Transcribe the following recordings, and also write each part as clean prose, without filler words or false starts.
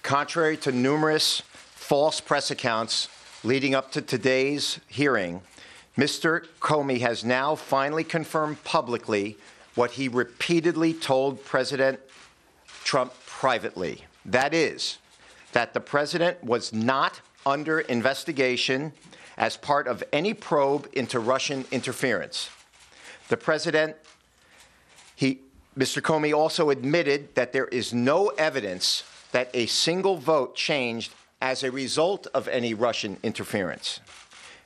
Contrary to numerous false press accounts leading up to today's hearing, Mr. Comey has now finally confirmed publicly what he repeatedly told President Trump privately. That is, that the president was not under investigation as part of any probe into Russian interference. The president, Mr. Comey also admitted that there is no evidence that a single vote changed as a result of any Russian interference.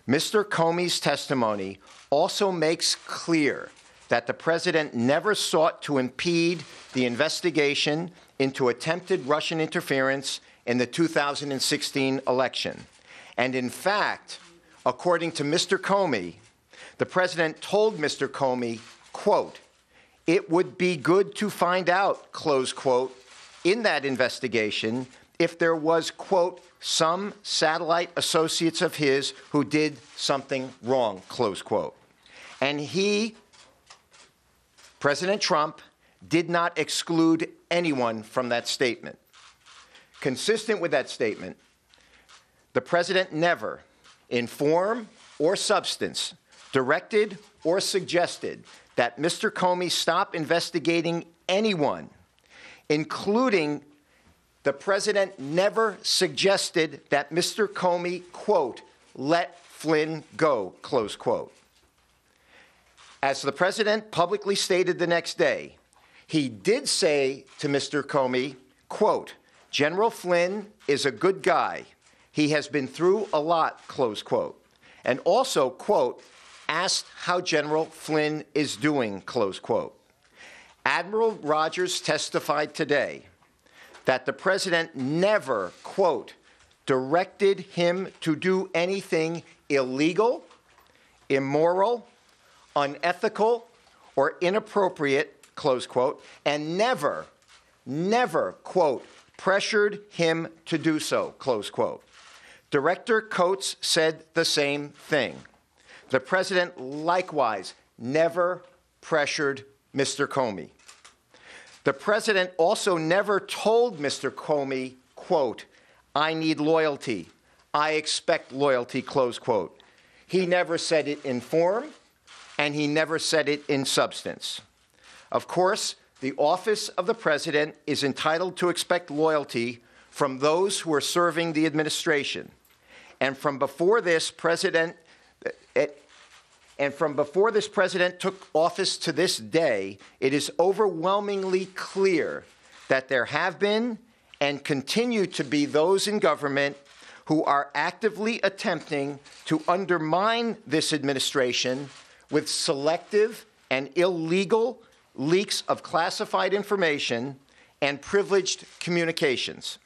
Mr. Comey's testimony also makes clear that the president never sought to impede the investigation into attempted Russian interference in the 2016 election. And in fact, according to Mr. Comey, the president told Mr. Comey, quote, "It would be good to find out," close quote, in that investigation if there was, quote, "some satellite associates of his who did something wrong," close quote. And he, President Trump, did not exclude anyone from that statement. Consistent with that statement, the president never, in form or substance, directed or suggested that Mr. Comey stop investigating anyone, including the president never suggested that Mr. Comey, quote, "let Flynn go," close quote. As the president publicly stated the next day, he did say to Mr. Comey, quote, "General Flynn is a good guy. He has been through a lot," close quote. And also, quote, "asked how General Flynn is doing," close quote. Admiral Rogers testified today that the president never, quote, "directed him to do anything illegal, immoral, unethical, or inappropriate," close quote, and never, quote, "pressured him to do so," close quote. Director Coates said the same thing. The president likewise never pressured Mr. Comey. The president also never told Mr. Comey, quote, "I need loyalty. I expect loyalty," close quote. He never said it in form, and he never said it in substance. Of course, the office of the president is entitled to expect loyalty from those who are serving the administration. And from before this president took office to this day, it is overwhelmingly clear that there have been and continue to be those in government who are actively attempting to undermine this administration with selective and illegal leaks of classified information and privileged communications.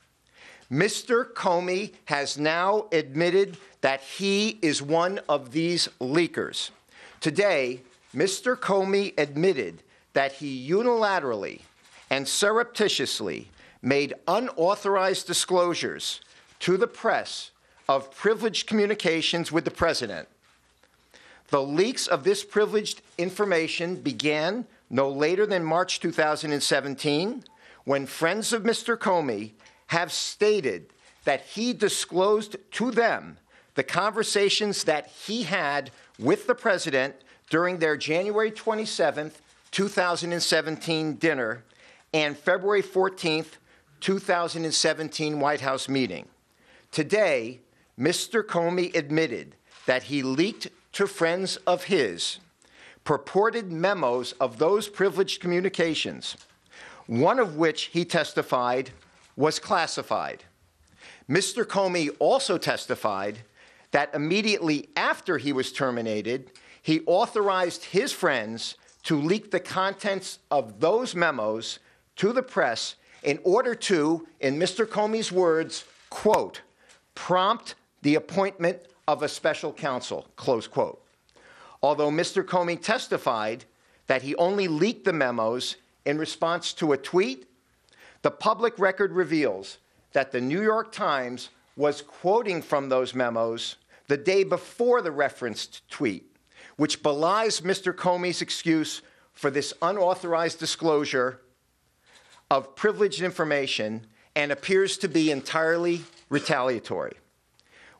Mr. Comey has now admitted that he is one of these leakers. Today, Mr. Comey admitted that he unilaterally and surreptitiously made unauthorized disclosures to the press of privileged communications with the president. The leaks of this privileged information began no later than March 2017, when friends of Mr. Comey have stated that he disclosed to them the conversations that he had with the president during their January 27th, 2017 dinner and February 14th, 2017 White House meeting. Today, Mr. Comey admitted that he leaked to friends of his purported memos of those privileged communications, one of which he testified was classified. Mr. Comey also testified that immediately after he was terminated, he authorized his friends to leak the contents of those memos to the press in order to, in Mr. Comey's words, quote, "prompt the appointment of a special counsel," close quote. Although Mr. Comey testified that he only leaked the memos in response to a tweet, the public record reveals that the New York Times was quoting from those memos the day before the referenced tweet, which belies Mr. Comey's excuse for this unauthorized disclosure of privileged information and appears to be entirely retaliatory.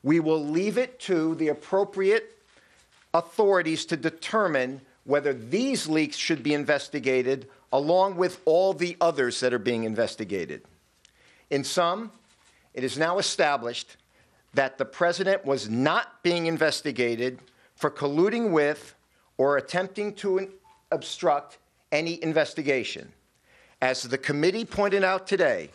We will leave it to the appropriate authorities to determine whether these leaks should be investigated along with all the others that are being investigated. In sum, it is now established that the president was not being investigated for colluding with or attempting to obstruct any investigation. As the committee pointed out today,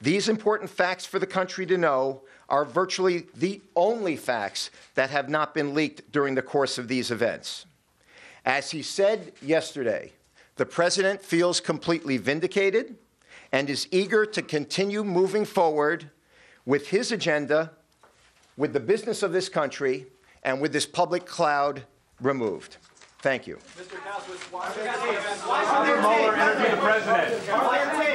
these important facts for the country to know are virtually the only facts that have not been leaked during the course of these events. As he said yesterday, the president feels completely vindicated and is eager to continue moving forward with his agenda, with the business of this country, and with this public cloud removed. Thank you. Mr. Kasowitz, why should Mueller interview the president?